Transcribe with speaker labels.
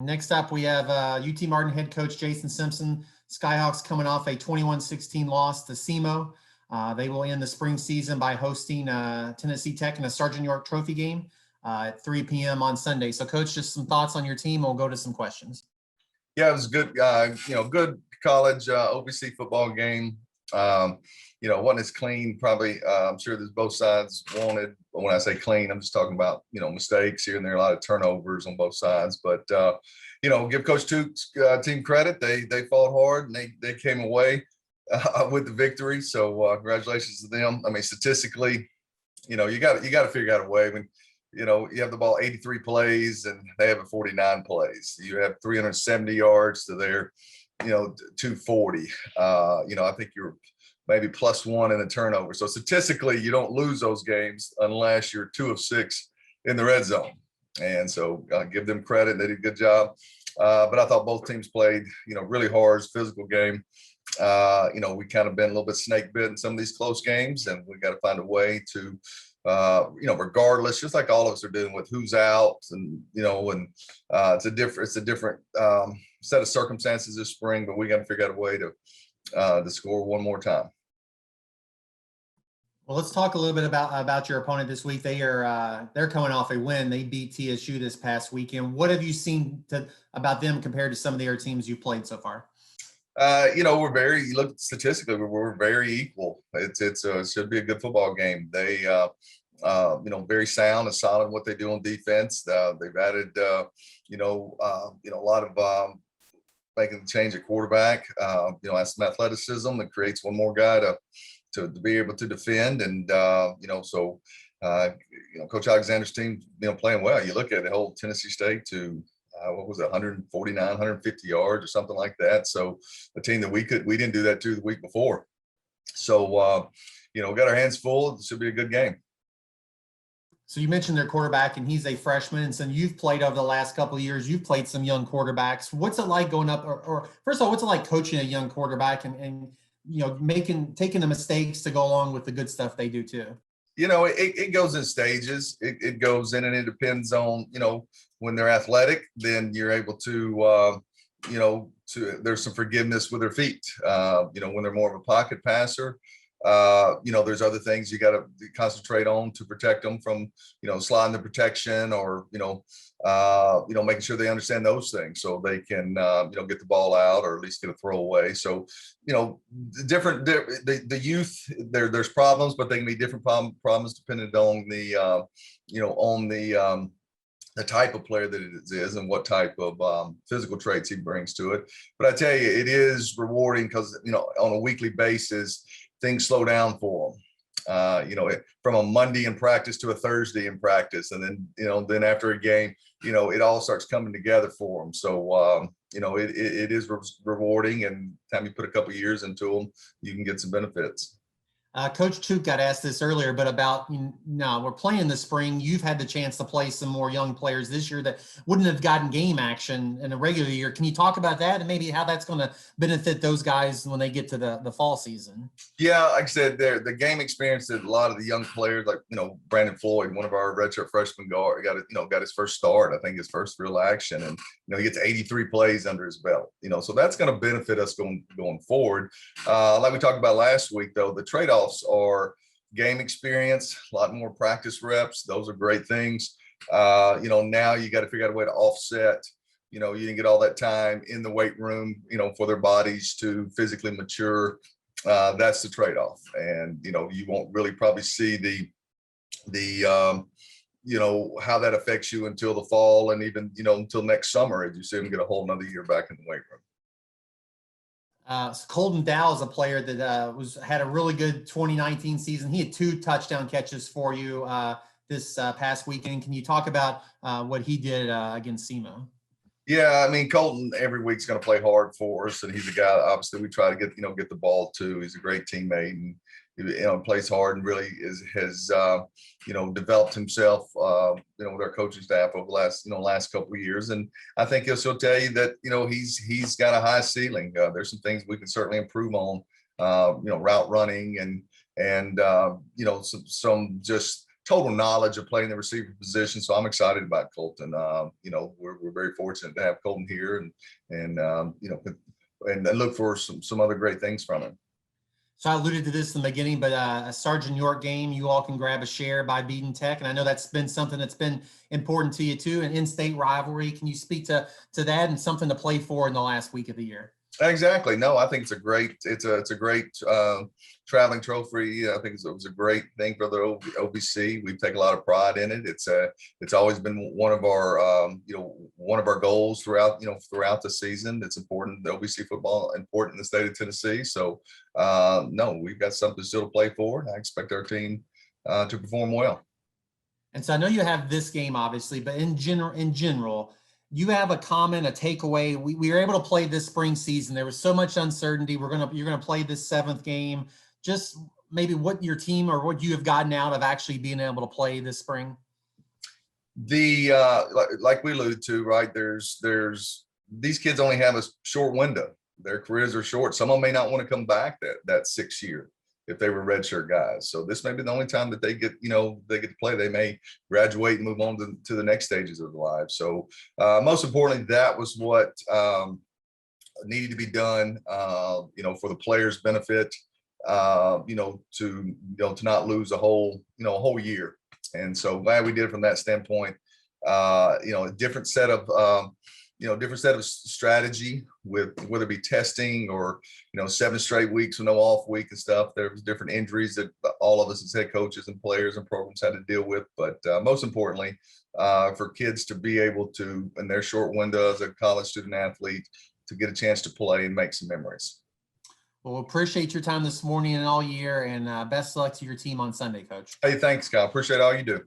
Speaker 1: Next up, we have UT Martin head coach Jason Simpson. Skyhawks coming off a 21-16 loss to SEMO. They will end the spring season by hosting Tennessee Tech in a Sergeant York Trophy game at 3 p.m. on Sunday. So, Coach, just some thoughts on your team. We'll go to some questions.
Speaker 2: Yeah, it was good. Good college OVC football game. Wasn't as clean. Probably, I'm sure there's both sides wanted. But when I say clean, I'm just talking about mistakes here and there. A lot of turnovers on both sides. But give Coach Tuke's team credit. They fought hard and they came away with the victory. So congratulations to them. I mean, statistically, you got to figure out a way. I mean, you have the ball 83 plays and they have it 49 plays. You have 370 yards to their, 240. I think you're maybe +1 in the turnover. So statistically, you don't lose those games unless you're 2 of 6 in the red zone. And so give them credit. They did a good job. But I thought both teams played, really hard, physical game. We kind of been a little bit snake bit in some of these close games, and we got to find a way to, regardless, just like all of us are doing with who's out, and it's a different set of circumstances this spring, but we got to figure out a way to score one more time.
Speaker 1: Well, let's talk a little bit about your opponent this week. They're coming off a win. They beat TSU this past weekend. What have you seen about them compared to some of the other teams you've played so far?
Speaker 2: You look statistically, we're very equal. It should be a good football game. They, very sound and solid in what they do on defense. They've added, a lot of making the change at quarterback. Has some athleticism that creates one more guy to be able to defend. And, Coach Alexander's team, playing well. You look at the whole Tennessee State to, 149, 150 yards or something like that. So a team that we didn't do that to the week before. So, we got our hands full. It should be a good game.
Speaker 1: So you mentioned their quarterback, and he's a freshman. And so you've played over the last couple of years. You've played some young quarterbacks. What's it like going up, or first of all, what's it like coaching a young quarterback and taking the mistakes to go along with the good stuff they do too?
Speaker 2: It goes in stages. It goes in, and it depends on, when they're athletic, then you're able to, there's some forgiveness with their feet. When they're more of a pocket passer, there's other things you got to concentrate on to protect them from, sliding the protection or, making sure they understand those things so they can, get the ball out or at least get a throw away. So, the youth, there's problems, but they can be different problems depending on the type of player that it is and what type of physical traits he brings to it. But I tell you, it is rewarding because, on a weekly basis, things slow down for them. From a Monday in practice to a Thursday in practice. And then after a game, it all starts coming together for them. So, it is rewarding, and time you put a couple of years into them, you can get some benefits.
Speaker 1: Coach Tuke got asked this earlier, but about we're playing this spring. You've had the chance to play some more young players this year that wouldn't have gotten game action in a regular year. Can you talk about that and maybe how that's going to benefit those guys when they get to the fall season?
Speaker 2: Yeah, like I said, the game experience that a lot of the young players, like Brandon Floyd, one of our redshirt freshman guard, got his first start. I think his first real action, and he gets 83 plays under his belt. So that's going to benefit us going forward. Like we talked about last week, though, the trade-offs are game experience, a lot more practice reps. Those are great things. Now you got to figure out a way to offset. You didn't get all that time in the weight room, for their bodies to physically mature. That's the trade-off. And, you won't really probably see the how that affects you until the fall and even, until next summer, as you see them get a whole nother year back in the weight room.
Speaker 1: Colton Dow is a player that had a really good 2019 season. He had 2 touchdown catches for you this past weekend. Can you talk about what he did against SEMO?
Speaker 2: Yeah, I mean, Colton every week's going to play hard for us, and he's a guy obviously we try to get the ball to. He's a great teammate, and plays hard and really has developed himself with our coaching staff over the last couple of years. And I think he'll tell you that he's got a high ceiling. There's some things we can certainly improve on, route running and some just total knowledge of playing the receiver position. So I'm excited about Colton. You know, we're very fortunate to have Colton here, and you know, and look for some other great things from him.
Speaker 1: So I alluded to this in the beginning, but a Sergeant York game, you all can grab a share by beating Tech, and I know that's been something that's been important to you too. An in-state rivalry. Can you speak to that and something to play for in the last week of the year?
Speaker 2: Exactly. No, I think it's a great traveling trophy. I think it was a great thing for the OBC. We take a lot of pride in it. It's always been one of our you know, one of our goals throughout the season. It's important. The OBC football important in the state of Tennessee. So no, we've got something still to play for. I expect our team to perform well.
Speaker 1: And so I know you have this game, obviously, but in general, you have a comment, a takeaway. We were able to play this spring season. There was so much uncertainty. You're gonna play this 7th game. Just maybe what your team or what you have gotten out of actually being able to play this spring.
Speaker 2: The like we alluded to, right? There's these kids only have a short window. Their careers are short. Some of them may not want to come back that 6th year if they were redshirt guys. So this may be the only time that they get, you know, they get to play. They may graduate and move on to the next stages of their lives. So most importantly, that was what needed to be done, you know, for the players' benefit, you know, to not lose a whole year. And so glad we did it from that standpoint. You know, a different set of strategy with whether it be testing or, you know, 7 straight weeks with no off week and stuff. There was different injuries that all of us as head coaches and players and programs had to deal with. But most importantly, for kids to be able to, in their short window as a college student athlete, to get a chance to play and make some memories.
Speaker 1: Well, appreciate your time this morning and all year, and best of luck to your team on Sunday, Coach.
Speaker 2: Hey, thanks, Kyle. Appreciate all you do.